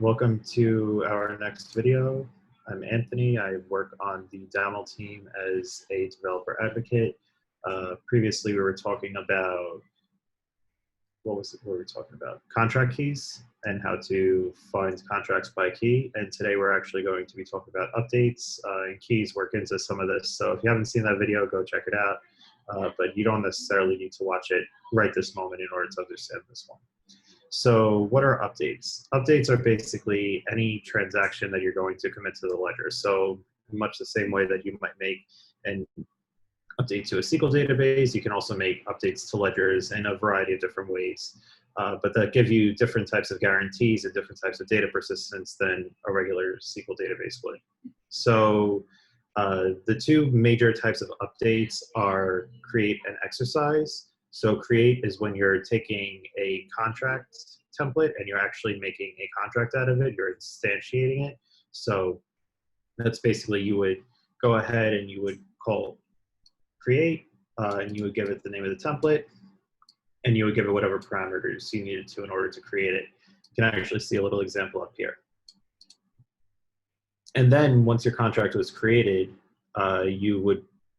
welcome to our next video. I'm Anthony. I work on the Daml team as a developer advocate. Previously, we were talking about, what was it we were talking about? Contract keys and how to find contracts by key. And today we're actually going to be talking about updates and keys work into some of this. So if you haven't seen that video, go check it out. But you don't necessarily need to watch it right this moment in order to understand this one. So what are updates? Updates are basically any transaction that you're going to commit to the ledger. So much the same way that you might make an update to a SQL database, you can also make updates to ledgers in a variety of different ways. But that give you different types of guarantees and different types of data persistence than a regular SQL database would. So the two major types of updates are create and exercise. So create is when you're taking a contract template and you're actually making a contract out of it, you're instantiating it. So that's basically, you would go ahead and you would call create, and you would give it the name of the template, and you would give it whatever parameters you needed to in order to create it. You can actually see a little example up here. And then once your contract was created,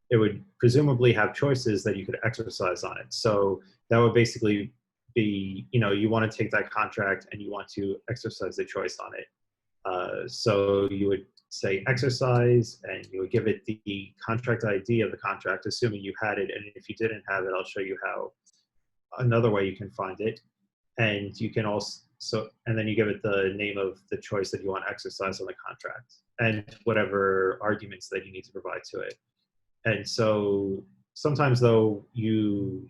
it would presumably have choices that you could exercise on it. So that would basically be, you want to take that contract and you want to exercise the choice on it. So you would say exercise, and you would give it the contract ID of the contract, assuming you had it. And if you didn't have it, I'll show you how another way you can find it. And you can also, and then you give it the name of the choice that you want to exercise on the contract and whatever arguments that you need to provide to it. And so sometimes, though, you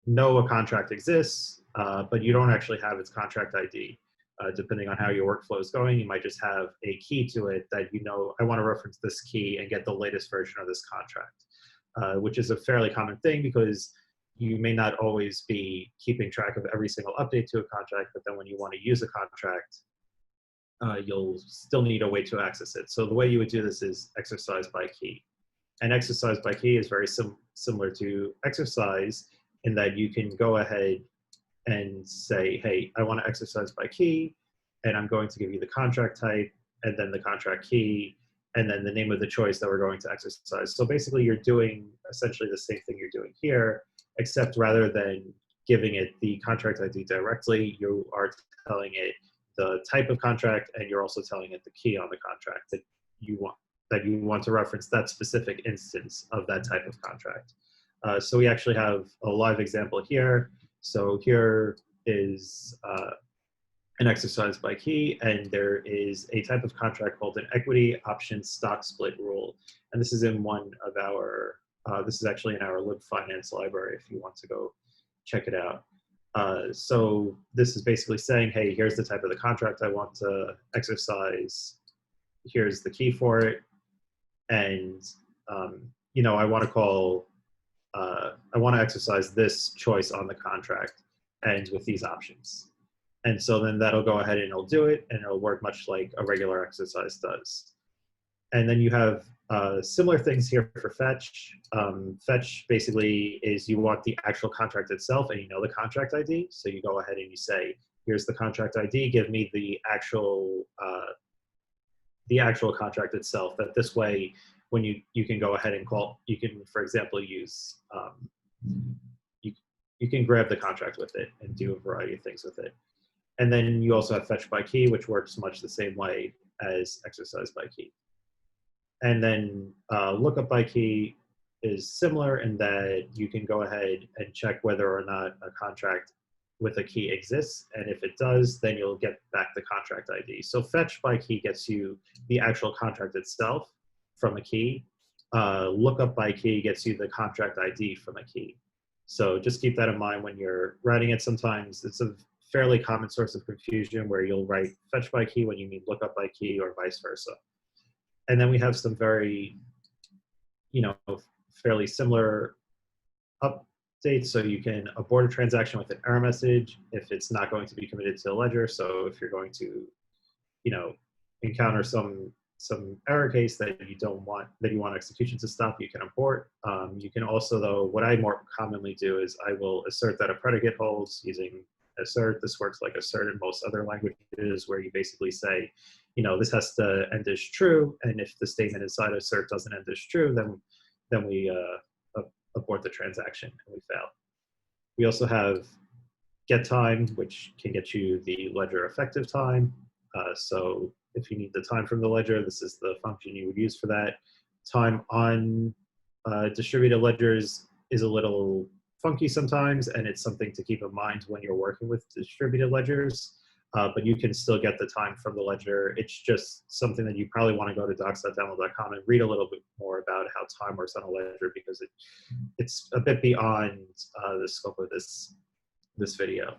know a contract exists, but you don't actually have its contract ID. Depending on how your workflow is going, you might just have a key to it that I want to reference this key and get the latest version of this contract, which is a fairly common thing because you may not always be keeping track of every single update to a contract, but then when you want to use a contract, you'll still need a way to access it. So the way you would do this is exerciseByKey. And exerciseByKey is very similar to exercise in that you can go ahead and say, hey, I want to exercise by key, and I'm going to give you the contract type, and then the contract key, and then the name of the choice that we're going to exercise. So basically, you're doing essentially the same thing you're doing here, except rather than giving it the contract ID directly, you are telling it the type of contract, and you're also telling it the key on the contract that you want to reference that specific instance of that type of contract. So we actually have a live example here. So here is an exercise by key, and there is a type of contract called an equity option stock split rule. And this is in one of our, this is actually in our libfinance library if you want to go check it out. So this is basically saying, hey, here's the type of the contract I want to exercise. Here's the key for it. And, I want to call, I want to exercise this choice on the contract and with these options. And so then that'll go ahead and it'll do it, and it'll work much like a regular exercise does. And then you have similar things here for fetch. Fetch basically is you want the actual contract itself, and you know the contract ID. So you go ahead and you say, here's the contract ID, give me the actual contract itself. That this way, when you can go ahead and call, you can, for example, use, you can grab the contract with it and do a variety of things with it. And then you also have FetchByKey, which works much the same way as exerciseByKey. And then lookupByKey is similar in that you can go ahead and check whether or not a contract with a key exists, and if it does, then you'll get back the contract ID. So FetchByKey gets you the actual contract itself from a key. lookupByKey gets you the contract ID from a key. So just keep that in mind when you're writing it. Sometimes it's a fairly common source of confusion where you'll write FetchByKey when you mean lookupByKey or vice versa. And then we have some very, fairly similar updates. So you can abort a transaction with an error message if it's not going to be committed to a ledger. So if you're going to, encounter some error case that you want execution to stop, you can abort. You can also, though, what I more commonly do is I will assert that a predicate holds using assert. This works like assert in most other languages, where you basically say, this has to end as true, and if the statement inside assert doesn't end as true, then we abort the transaction and we fail. We also have getTime, which can get you the ledger effective time. So if you need the time from the ledger, this is the function you would use for that. Time on distributed ledgers is a little funky sometimes, and it's something to keep in mind when you're working with distributed ledgers. But you can still get the time from the ledger. It's just something that you probably want to go to docs.daml.com and read a little bit more about how time works on a ledger, because it's a bit beyond the scope of this video.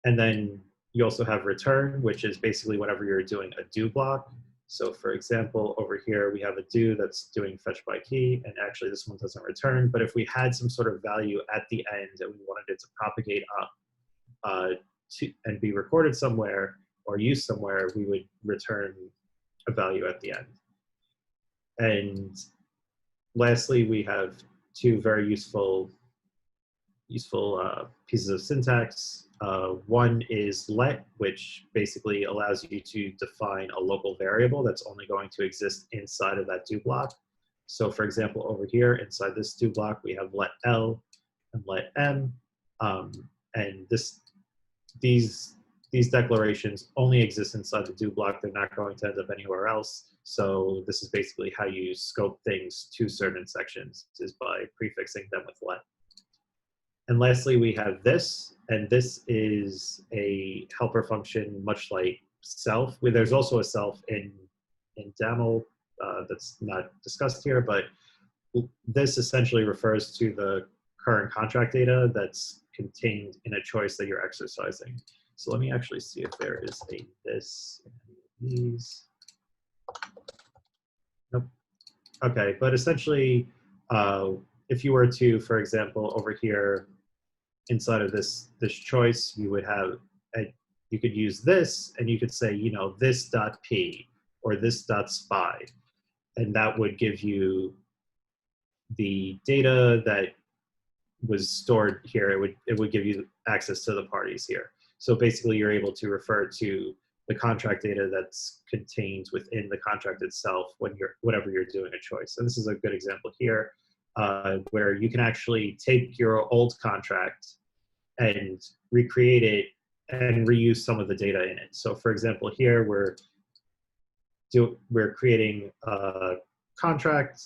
And then you also have return, which is basically whenever you're doing a do block. So for example, over here, we have a do that's doing FetchByKey, and actually this one doesn't return, but if we had some sort of value at the end and we wanted it to propagate up and be recorded somewhere or used somewhere, we would return a value at the end. And lastly, we have two very useful pieces of syntax. One is let, which basically allows you to define a local variable that's only going to exist inside of that do block. So for example, over here inside this do block, we have let L and let M, and these declarations only exist inside the do block. They're not going to end up anywhere else. So this is basically how you scope things to certain sections, is by prefixing them with let. And lastly, we have this, and this is a helper function, much like self. There's also a self in Daml that's not discussed here, but this essentially refers to the current contract data that's contained in a choice that you're exercising. So let me actually see if there is a this in any of these. Nope. Okay, but essentially, if you were to, for example, over here, inside of this choice, you would have you could use this, and you could say, this.p or this.spy, and that would give you the data that was stored here. It would give you access to the parties here. So basically, you're able to refer to the contract data that's contained within the contract itself whenever you're doing a choice. And this is a good example here, where you can actually take your old contract and recreate it and reuse some of the data in it. So for example, here we're creating a contract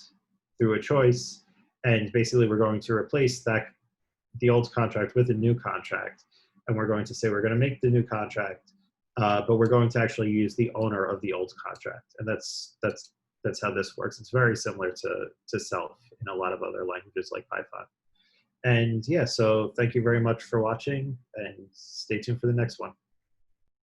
through a choice, and basically we're going to replace the old contract with a new contract, and we're going to say we're going to make the new contract, but we're going to actually use the owner of the old contract, and that's how this works. It's very similar to self in a lot of other languages like Python. And yeah, so thank you very much for watching, and stay tuned for the next one.